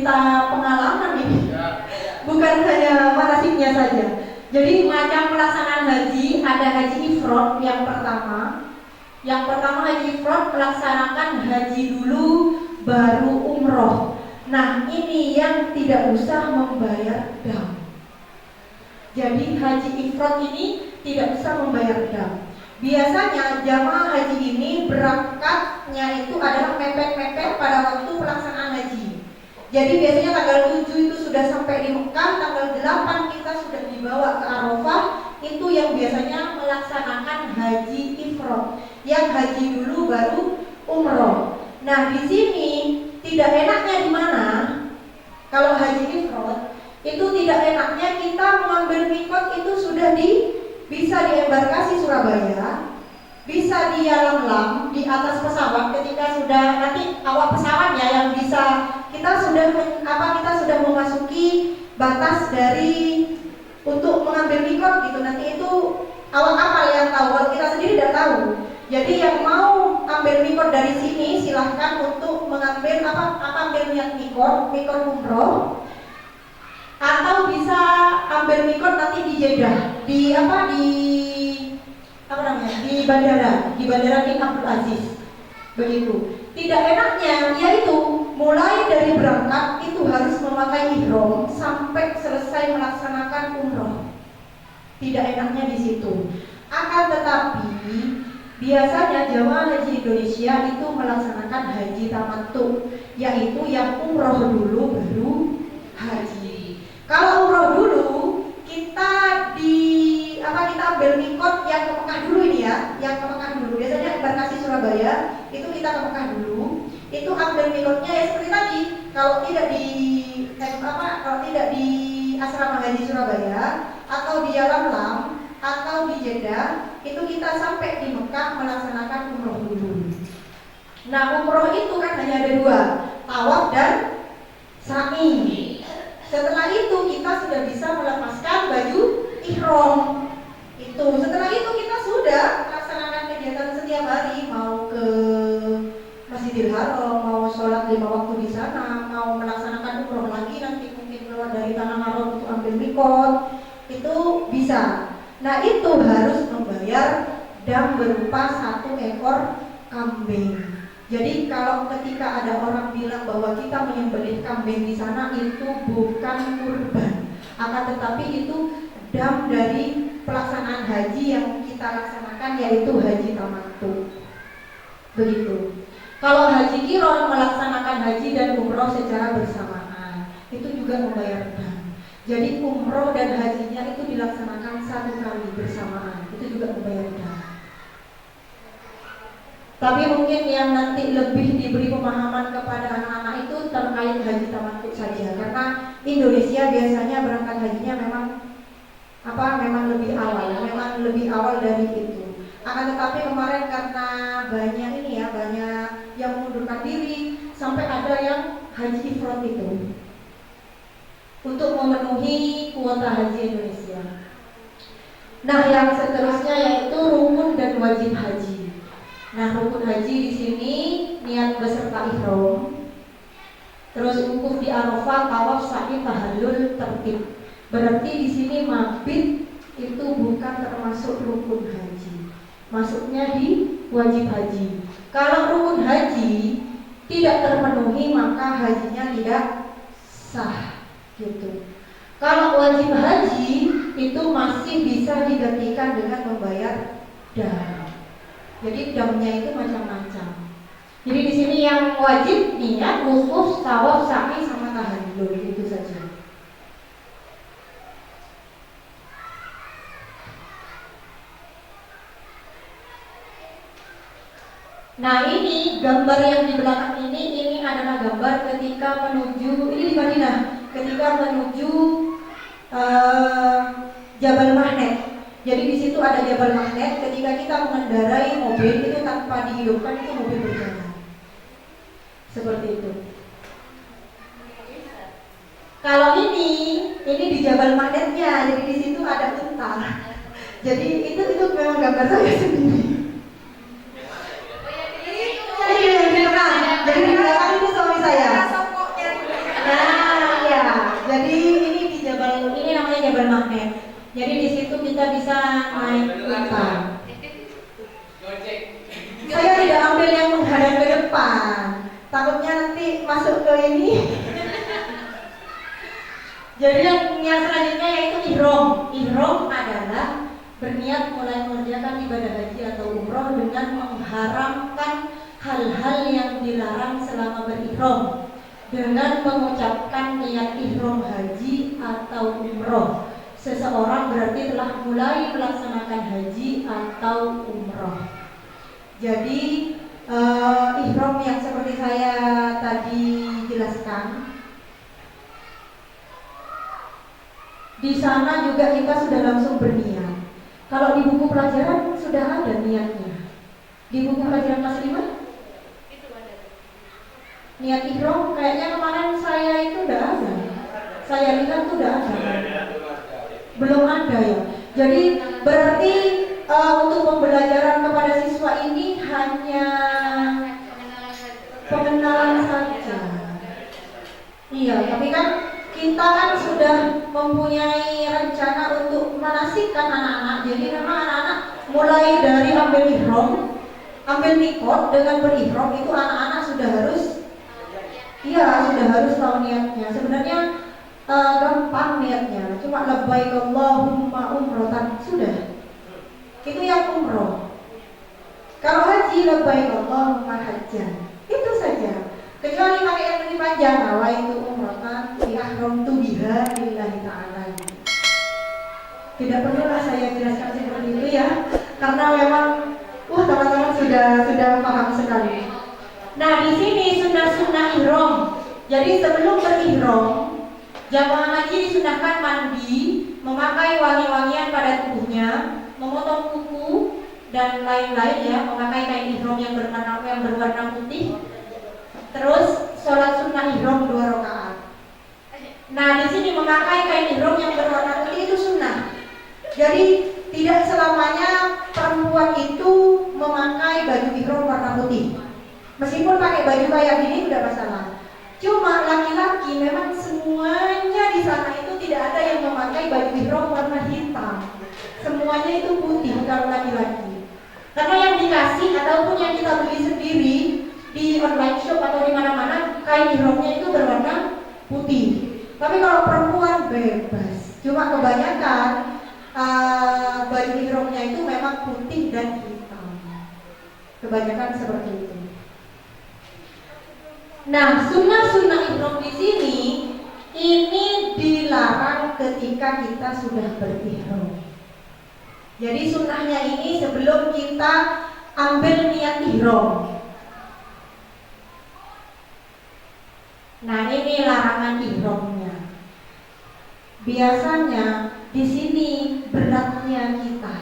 cerita pengalaman ini, bukan hanya manasiknya saja. Jadi macam pelaksanaan haji, ada haji ifrad yang pertama. Yang pertama haji ifrad melaksanakan haji dulu baru umroh. Nah ini yang tidak usah membayar dam. Jadi haji ifrad ini tidak usah membayar dam. Biasanya jamaah haji ini berangkatnya itu adalah mepet-mepet pada waktu pelaksanaan haji. Jadi biasanya tanggal 7 itu sudah sampai di Mekah, tanggal 8 kita sudah dibawa ke Arafah. Itu yang biasanya melaksanakan haji ifrad, yang haji dulu baru umroh. Nah di sini tidak enaknya di mana? Kalau haji ifrad itu tidak enaknya kita mengambil mikot itu sudah bisa di embarkasi Surabaya, bisa di Yalamlam di atas pesawat ketika sudah nanti awak pesawatnya yang bisa kita sudah memasuki batas dari untuk mengambil mikot gitu. Nanti itu awak kapal yang tahu, kalau kita sendiri tidak tahu. Jadi yang mau ambil mikot dari sini silahkan untuk mengambil ambil niat mikot umroh, atau bisa ambil mikot nanti di Jeddah, di bandara King Abdul Aziz. Begitu. Tidak enaknya yaitu mulai dari berangkat itu harus memakai ihram sampai selesai melaksanakan umroh. Tidak enaknya di situ. Akan tetapi biasanya jamaah haji Indonesia itu melaksanakan haji tamattu, yaitu yang umroh dulu baru haji. Kalau umroh dulu kita ambil mikot yang ke Mekah dulu ini ya, yang ke Mekah dulu. Biasanya embarkasi Surabaya itu kita ke Mekah dulu. Itu ambil mikotnya ya seperti tadi. Kalau tidak di asrama haji Surabaya atau di Yalamlam atau di Jeddah, itu kita sampai di Mekah melaksanakan umroh dulu. Nah umroh itu kan hanya ada dua, tawaf dan sa'i. Setelah itu kita sudah bisa melepaskan baju ihram. Setelah itu kita sudah melaksanakan kegiatan setiap hari, mau ke Masjidil Haram, mau sholat 5 waktu di sana, mau melaksanakan umroh lagi nanti mungkin keluar dari tanah haram untuk ambil mikot, itu bisa. Nah itu harus membayar dam berupa 1 ekor kambing. Jadi kalau ketika ada orang bilang bahwa kita menyembelih kambing di sana itu bukan kurban, akan tetapi itu dam dari pelaksanaan haji yang kita laksanakan, yaitu haji tamattu. Begitu. Kalau haji qiron melaksanakan haji dan umroh secara bersamaan, itu juga membayar dam. Jadi umroh dan hajinya itu dilaksanakan 1 kali bersamaan, itu juga membayar dam. Tapi mungkin yang nanti lebih diberi pemahaman kepada anak-anak itu terkait haji tamattu saja, karena Indonesia biasanya berangkat hajinya memang lebih awal dari itu. Akan tetapi kemarin karena banyak yang mengundurkan diri, sampai ada yang haji ifrad itu untuk memenuhi kuota haji Indonesia. Nah yang seterusnya yaitu rukun dan wajib haji. Nah rukun haji di sini niat beserta ihram, terus wukuf di Arafah, tawaf, sa'i, tahallul, tertib. Berarti di sini mabit itu bukan termasuk rukun haji, masuknya di wajib haji. Kalau rukun haji tidak terpenuhi maka hajinya tidak sah gitu. Kalau wajib haji itu masih bisa digantikan dengan membayar dam. Jadi damnya itu macam-macam. Jadi di sini yang wajib niat, wukuf, tawaf, sa'i sama tahallul, itu saja. Nah ini gambar yang di belakang ini adalah gambar ketika menuju, ini di Madinah, ketika menuju Jabal Mahnet. Jadi di situ ada Jabal Mahnet. Ketika kita mengendarai mobil itu tanpa dihidupkan itu mobil berjalan. Seperti itu. Kalau ini di Jabal Mahnetnya. Jadi di situ ada unta. Jadi itu memang gambar saya sendiri. Jadi di belakang itu suami saya. Nah, masuk ke ini. Jadi yang selanjutnya yaitu ihram. Ihram adalah berniat mulai mengerjakan ibadah haji atau umroh dengan mengharamkan hal-hal yang dilarang selama berihram dengan mengucapkan niat ihram haji atau umroh. Seseorang berarti telah mulai melaksanakan haji atau umroh. Jadi ihram yang seperti saya tadi jelaskan, di sana juga kita sudah langsung berniat. Kalau di buku pelajaran sudah ada niatnya. Di buku pelajaran kelas 5 itu ada. Niat ihram kayaknya kemarin saya itu udah ada. Saya lihat tuh udah ada. Belum ada ya. Jadi berarti untuk pembelajaran kepada siswa ini hanya pengenalan saja. Iya, tapi kan kita kan sudah mempunyai rencana untuk menasikkan anak-anak. Jadi memang anak-anak mulai dari ambil ihram, ambil mikot dengan berihram itu anak-anak sudah harus, iya sudah harus tahu niatnya. Sebenarnya gampang niatnya, cuma labbaik Allahumma umrotan sudah. Itu yang umroh. Kalau haji labbaik Allahumma hajjan. Itu saja. Kecuali pakai yang lebih panjang, nawa itu umrotan ihramtu biha lillahi ta'ala. Tidak perlulah saya jelaskan seperti itu ya, karena memang teman-teman sudah paham sekali. Nah, di sini sunnah ihram. Jadi sebelum berihram, jamaah haji disunahkan mandi, memakai wangi-wangian pada tubuhnya, memotong kuku dan lain-lain ya, memakai kain ihram yang berwarna putih. Terus sholat sunnah ihram 2 rakaat. Nah, di sini memakai kain ihram yang berwarna putih itu sunnah. Jadi tidak selamanya perempuan itu memakai baju ihram warna putih. Meskipun pakai baju kayak gini tidak masalah. Cuma laki-laki memang semuanya di sana itu tidak ada yang memakai baju ihram warna hitam. Semuanya itu putih kalau laki-laki. Karena yang dikasih ataupun yang kita beli sendiri di online shop atau di mana-mana kain ihramnya itu berwarna putih. Tapi kalau perempuan bebas. Cuma kebanyakan baju ihramnya itu memang putih dan hitam. Kebanyakan seperti itu. Nah, sunnah ihram di sini ini dilarang ketika kita sudah berihram. Jadi sunnahnya ini sebelum kita ambil niat ihram. Nah, ini larangan ihramnya. Biasanya di sini beratnya kita.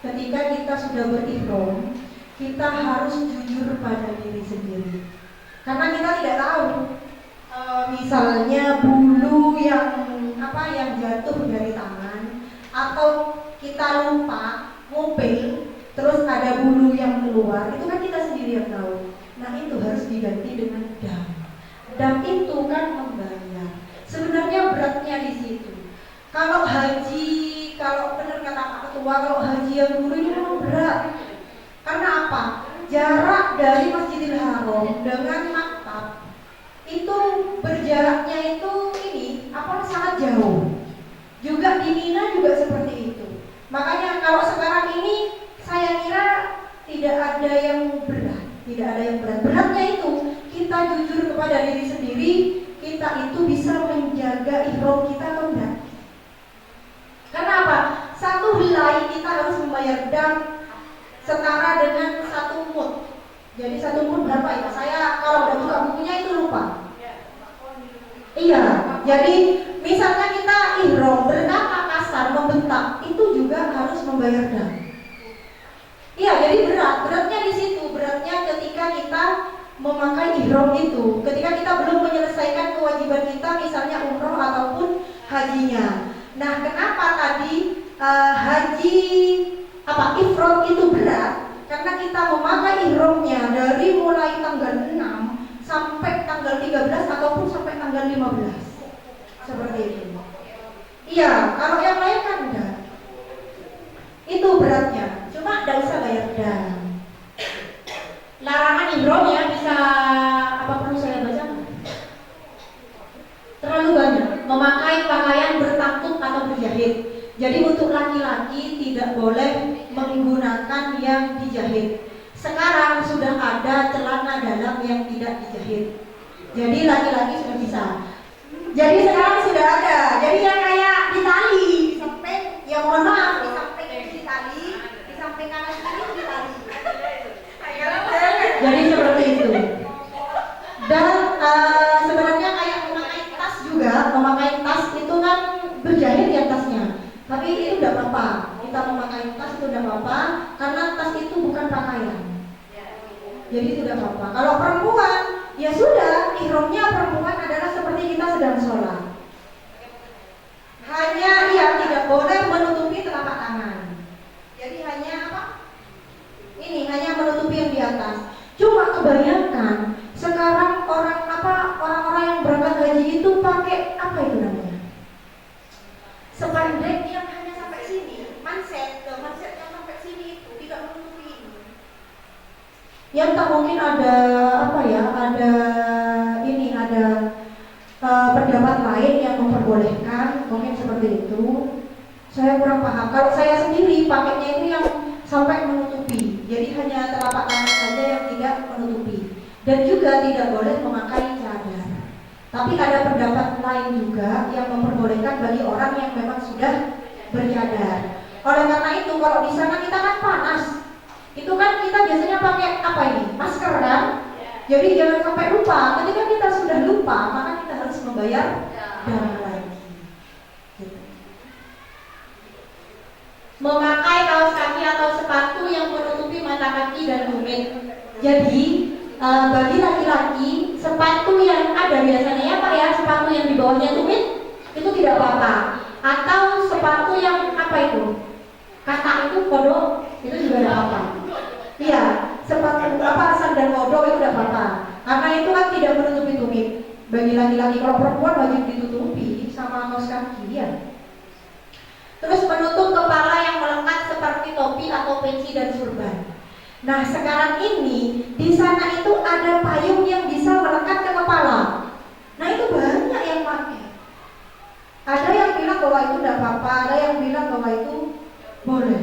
Ketika kita sudah berihram, kita harus jujur pada diri sendiri. Karena kita tidak tahu misalnya bulu yang jatuh dari tangan, atau kita lupa ngupil terus ada bulu yang keluar, itu kan kita sendiri yang tahu. Nah, itu harus diganti dengan dam. Dam itu kan membayar. Sebenarnya beratnya di situ. Kalau haji, kalau benar kata Pak Ketua, kalau haji yang dulu ini memang berat. Karena apa? Jarak dari Masjidil Haram dengan maktab itu berjaraknya itu sangat jauh. Juga di Mina juga seperti itu. Makanya kalau sekarang ini saya kira tidak ada yang berat, tidak ada yang berat. Beratnya itu kita jujur kepada diri sendiri, kita itu bisa menjaga ihram kita atau enggak. Karena apa? Satu helai kita harus membayar dam setara dengan 1 mud. Jadi 1 mud berapa ya? Saya kalau udah buka bukunya itu lupa. Iya, jadi misalnya kita ihram berkata kasar, membentak, itu juga harus membayar dam. Iya, jadi beratnya di situ. Beratnya ketika kita memakai ihram itu, ketika kita belum menyelesaikan kewajiban kita, misalnya umroh ataupun hajinya. Nah, kenapa tadi haji ifrad itu berat? Karena kita memakai ihramnya dari mulai tanggal 6 sampai tanggal 13 ataupun sampai tanggal 15. Seperti itu. Iya, kalau yang lain kan enggak. Itu beratnya. Cuma enggak usah bayar dam. Larangan ihram ya, bisa apa perlu saya baca? menggunakan yang dijahit. Sekarang sudah ada celana dalam yang tidak dijahit. Jadi laki-laki sudah bisa. Jadi sekarang sudah ada. Jadi yang kayak di tali, di samping, ya mohon maaf, di samping itu di tali, di samping kanan kiri di tali. Jadi seperti itu. Dan sebenarnya kayak memakai tas juga, memakai tas itu kan berjahit ya tasnya. Tapi itu tidak apa-apa. Kita memakai tas itu tidak apa-apa, karena tas itu bukan pakaian. Jadi tidak apa-apa. Kalau perempuan, ya sudah, ihramnya perempuan adalah seperti kita sedang sholat. Hanya dia tidak boleh menutupi telapak tangan. Jadi hanya apa? Ini hanya menutupi yang di atas. Cuma kebanyakan sekarang orang-orang yang berangkat haji itu pakai apa itu namanya? Spandek yang hanya sampai sini, manset yang sampai sini itu tidak menutupi ini. Yang tak mungkin ada pendapat lain yang memperbolehkan, mungkin seperti itu. Saya kurang paham. Kalau saya sendiri pakainya itu yang sampai menutupi, jadi hanya telapak tangan saja yang tidak menutupi, dan juga tidak boleh memakai cadar. Tapi ada pendapat lain juga yang memperbolehkan bagi orang yang memang sudah bercadar. Oleh karena itu, kalau di sana kita kan panas, itu kan kita biasanya pakai apa ini? Masker kan? Jadi jangan sampai lupa. Ketika kita sudah lupa, maka kita harus membayar dana lagi. Gitu. Memakai kaos kaki atau sepatu yang menutupi mata kaki dan tumit. Jadi bagi laki-laki, sepatu yang ada biasanya ya Pak ya, sepatu yang di bawahnya tumit itu tidak apa-apa. Atau sepatu yang apa itu? Kata itu kodok, itu juga tidak apa-apa. Iya, sepatu sandal kodok itu tidak apa-apa. Karena itu kan tidak menutupi tumit. Bagi laki-laki, kalau perempuan wajib ditutupi sama kaos kaki ya. Terus menutup kepala yang melekat seperti topi atau peci dan surban. Nah sekarang ini di sana itu ada payung yang bisa melekat ke kepala. Nah itu banyak yang pakai. Ada yang bilang bahwa itu tidak apa-apa, ada yang bilang bahwa itu boleh.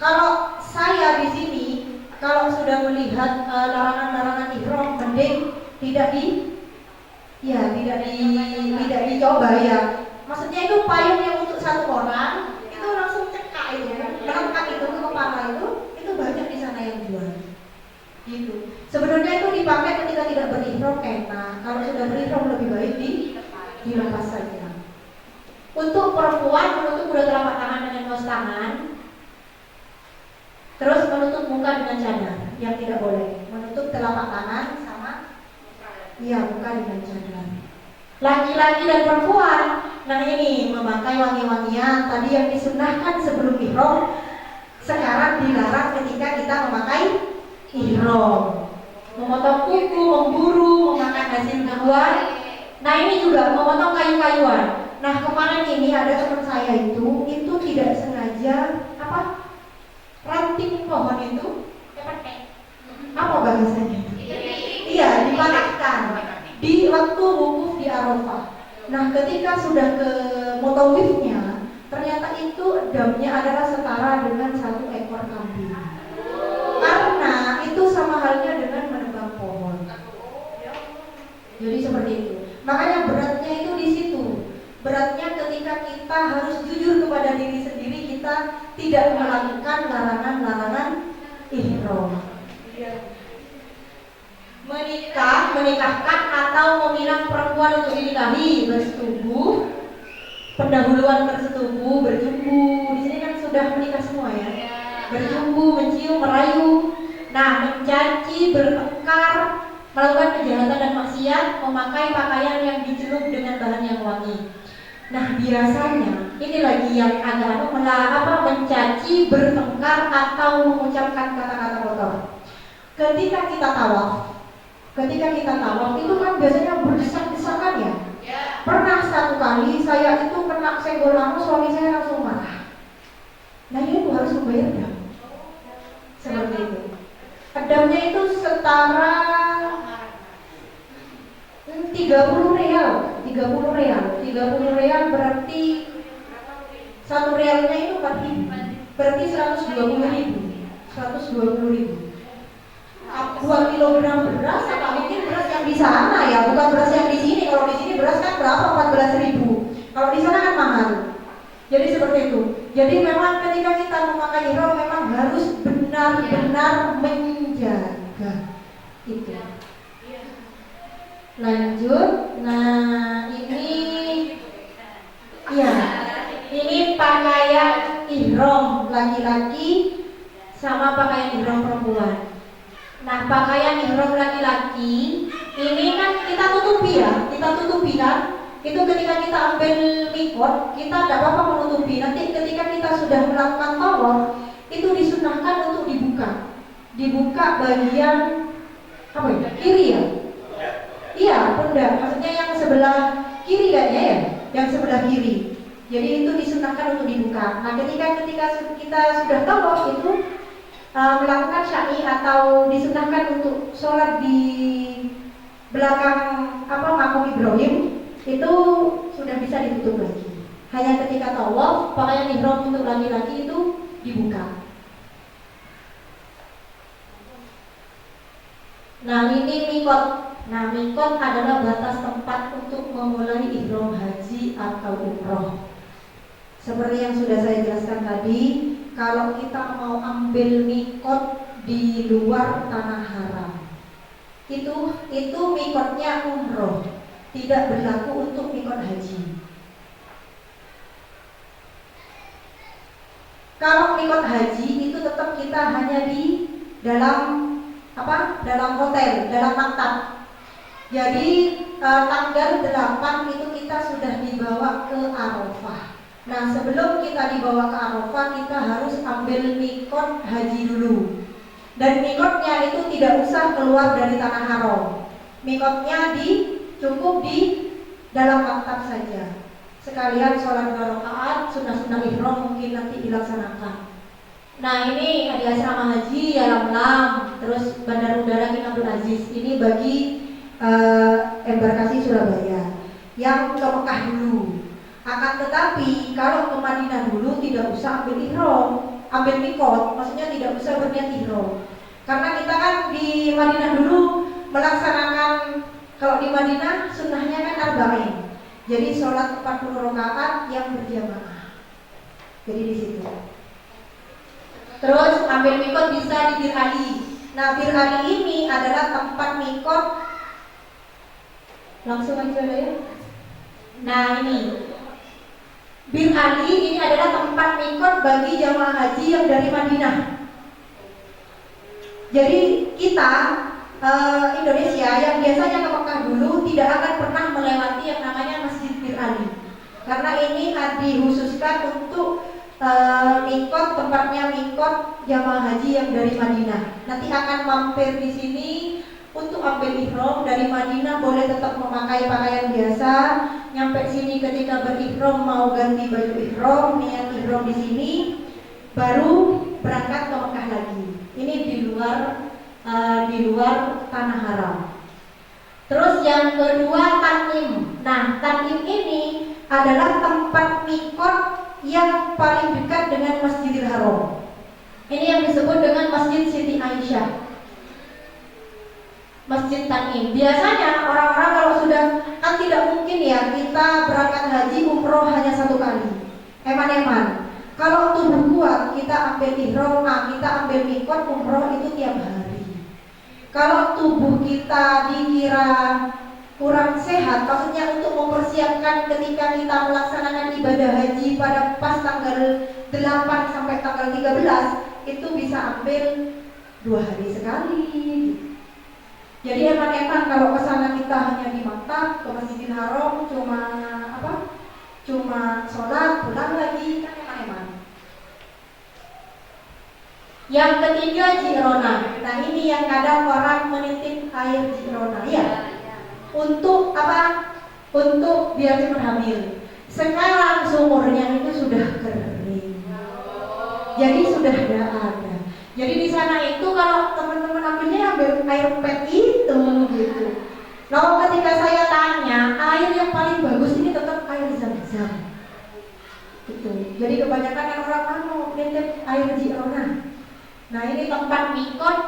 Kalau saya di sini, kalau sudah melihat larangan-larangan ihram, mending tidak dicoba ya. Maksudnya itu payung yang untuk satu orang itu langsung cekak itu, melekat itu ke kepala itu banyak di sana yang jual. Gitu. Sebenarnya itu dipakai ketika tidak berihram enak. Kalau sudah berihram lebih baik dilepas saja. Untuk perempuan menutup kedua telapak tangan dengan kaos tangan. Terus menutup muka dengan cadar, yang tidak boleh. Menutup telapak tangan sama muka dengan cadar. Laki-laki dan perempuan, nah ini memakai wangi-wangian. Tadi yang disunahkan sebelum ihram, sekarang dilarang ketika kita memakai ihram. Memotong kuku, memburu, memakan hasil buah. Nah ini juga memotong kayu-kayuan. Nah kemarin ini ada teman saya itu tidak sengaja ranting pohon itu apa bahasanya? Iya, dipatahkan di waktu wukuf di Arafah. Nah ketika sudah ke motowifnya, ternyata itu damnya adalah setara dengan 1 ekor kambing. Karena itu sama halnya dengan menebang pohon. Jadi seperti itu. Makanya beratnya itu di situ. Beratnya ketika kita harus jujur kepada diri sendiri, kita tidak melakukan larangan-larangan ihram. Menikahkan atau meminang perempuan untuk dinikahi, bersetubuh, pendahuluan bersetubuh, berjumbu. Di sini kan sudah menikah semua ya. Berjumbu, mencium, merayu. Nah, mencaci, bertengkar, melakukan kejahatan dan maksiat, memakai pakaian yang dicelup dengan bahan yang wangi. Nah biasanya ini lagi yang agak mencaci, bertengkar atau mengucapkan kata-kata kotor. Ketika kita tawaf itu kan biasanya berdesak-desakan ya. Pernah satu kali saya itu kena senggol lama, suami saya langsung marah. Nah ini harus membayar dam. Seperti itu. Damnya itu setara 30 real. 30 real berarti 1 realnya itu berarti 120.000. 120.000. 2 kilogram beras, apa mungkin beras yang di sana ya, bukan beras yang di sini. Kalau di sini beras kan berapa? 14.000. Kalau di sana kan mahal. Jadi seperti itu. Jadi memang ketika kita memakai ihram memang harus benar-benar menjaga itu. Lanjut. Nah, ini pakaian ihram laki-laki sama pakaian ihram perempuan. Nah, pakaian ihram laki-laki ini kan kita tutupi kan. Itu ketika kita ambil mikot, kita tidak apa-apa menutupi. Nanti ketika kita sudah melakukan tawaf, itu disunahkan untuk dibuka bagian apa ya? Kiri ya? Iya, pundak. Maksudnya yang sebelah kiri kan ya? Yang sebelah kiri. Jadi itu disunahkan untuk dibuka. Nah, ketika kita sudah tawaf itu melakukan sya'i atau disunahkan untuk sholat di belakang makom Ibrahim, itu sudah bisa ditutup lagi. Hanya ketika tawaf, pakaian ihram untuk laki-laki itu dibuka. Nah, ini mikot. Nah, mikot adalah batas tempat untuk memulai ihram haji atau umroh. Seperti yang sudah saya jelaskan tadi, kalau kita mau ambil mikot di luar tanah haram, itu mikotnya umroh, tidak berlaku untuk mikot haji. Kalau mikot haji itu tetap kita hanya di dalam hotel, dalam maktab. Jadi tanggal 8 itu kita sudah dibawa ke Arafah. Nah, sebelum kita dibawa ke Arafah, kita harus ambil mikot haji dulu. Dan mikotnya itu tidak usah keluar dari tanah haram. Mikotnya cukup di dalam maktab saja. Sekalian sholat 2 rakaat, sunnah-sunnah ihram mungkin nanti dilaksanakan. Nah, ini di asrama haji Yalamlam, terus Bandar Udara King Abdul Aziz. Ini bagi embarkasi Surabaya yang ke Mekah dulu. Akan tetapi kalau ke Madinah dulu tidak usah ambil mikot, maksudnya tidak usah berniat ihram. Karena kita kan di Madinah dulu melaksanakan, kalau di Madinah sunnahnya kan arba'in. Jadi sholat 40 rakaat yang berjamaah. Jadi di situ. Terus ambil mikot bisa di Bir Ali. Nah, Bir Ali ini adalah tempat mikot. Langsung aja ya. Nah, ini Bir Ali ini adalah tempat mikot bagi jamaah haji yang dari Madinah. Jadi kita Indonesia yang biasanya ke Mekah dulu tidak akan pernah melewati yang namanya Masjid Bir Ali, karena ini dikhususkan untuk mikot, tempatnya mikot jamaah haji yang dari Madinah. Nanti akan mampir di sini untuk ambil ihram. Dari Madinah boleh tetap memakai pakaian biasa. Nyampe sini ketika berihram mau ganti baju ihram, niat ihram di sini, baru berangkat ke Mekah lagi. Ini di luar tanah haram. Terus yang kedua Tan'im. Nah, Tan'im ini adalah tempat mikot yang paling dekat dengan Masjidil Haram. Ini yang disebut dengan Masjid Siti Aisyah. Masjid Tan'im. Biasanya orang-orang kalau sudah, kan tidak mungkin ya kita berangkat haji umroh hanya 1 kali. Eman-eman. Kalau tubuh kuat kita ambil ihram, kita ambil mikot umroh itu tiap hari. Kalau tubuh kita dikira kurang sehat, maksudnya untuk mempersiapkan ketika kita melaksanakan ibadah haji pada pas tanggal 8 sampai tanggal 13, itu bisa ambil 2 hari sekali. Jadi eman-eman kalau kesana kita hanya di maktab, ke Masjidil Haram cuma sholat, pulang lagi, kan eman-eman. Yang ketiga Jirona. Nah, ini yang kadang orang menitip air Jirona ya. Untuk apa? Untuk biar cepat hamil. Sekarang sumurnya itu sudah kering. Jadi sudah tidak ada. Jadi di sana itu kalau teman-teman ambilnya ambil air PET itu gitu. Lalu ketika saya tanya, air yang paling bagus ini tetap air Zam-Zam. Gitu. Jadi kebanyakan orang mau nitip air Jirona. Nah ini tempat mikot,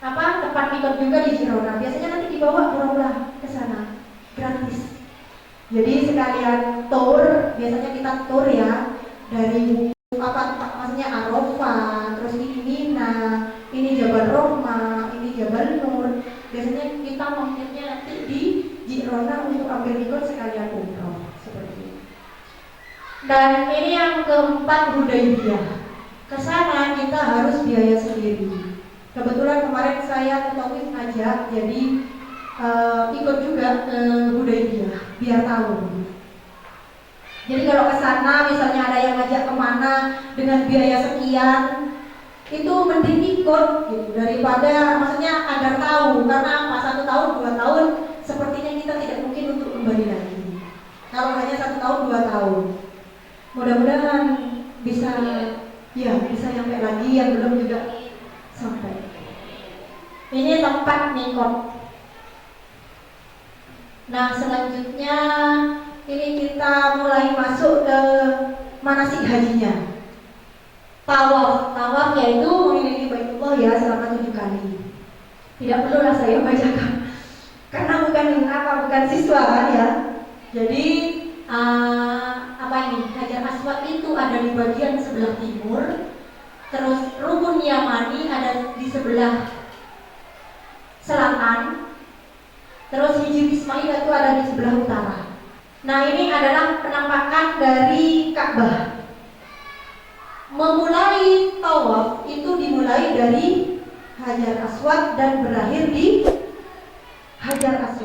tempat mikot juga di Girona. Biasanya nanti dibawa berolah ke sana, gratis. Jadi sekalian tour, biasanya kita tour ya dari maksudnya Arafah, terus ini Mina, ini Jabal Rahmah, ini Jabal Nur. Biasanya kita mampirnya nanti di Girona untuk ambil mikot sekalian umroh seperti ini. Dan ini yang keempat, Hudaybiyah. Ke sana kita harus biaya sendiri. Kebetulan kemarin saya ke Taufik ngajak, jadi ikut juga ke Hudaybiyah biar tahu. Jadi kalau ke sana misalnya ada yang ngajak kemana dengan biaya sekian, itu mending ikut gitu, daripada maksudnya agar tahu, karena apa 1 tahun 2 tahun sepertinya kita tidak mungkin untuk kembali lagi. Kalau hanya 1 tahun 2 tahun, mudah-mudahan bisa bisa nyampe lagi, yang belum juga sampai. Ini tempat mikot. Nah selanjutnya ini kita mulai masuk ke manasik hajinya. Tawaf yaitu mengelilingi Baitullah ya selama 7 kali. Tidak perlulah saya bacakan karena bukan siswa kan ya. Jadi ini Hajar Aswad itu ada di bagian sebelah timur, terus Rukun Yamani ada di sebelah selatan, terus Hijr Ismail itu ada di sebelah utara. Nah ini adalah penampakan dari Ka'bah. Memulai tawaf itu dimulai dari Hajar Aswad dan berakhir di Hajar Aswad.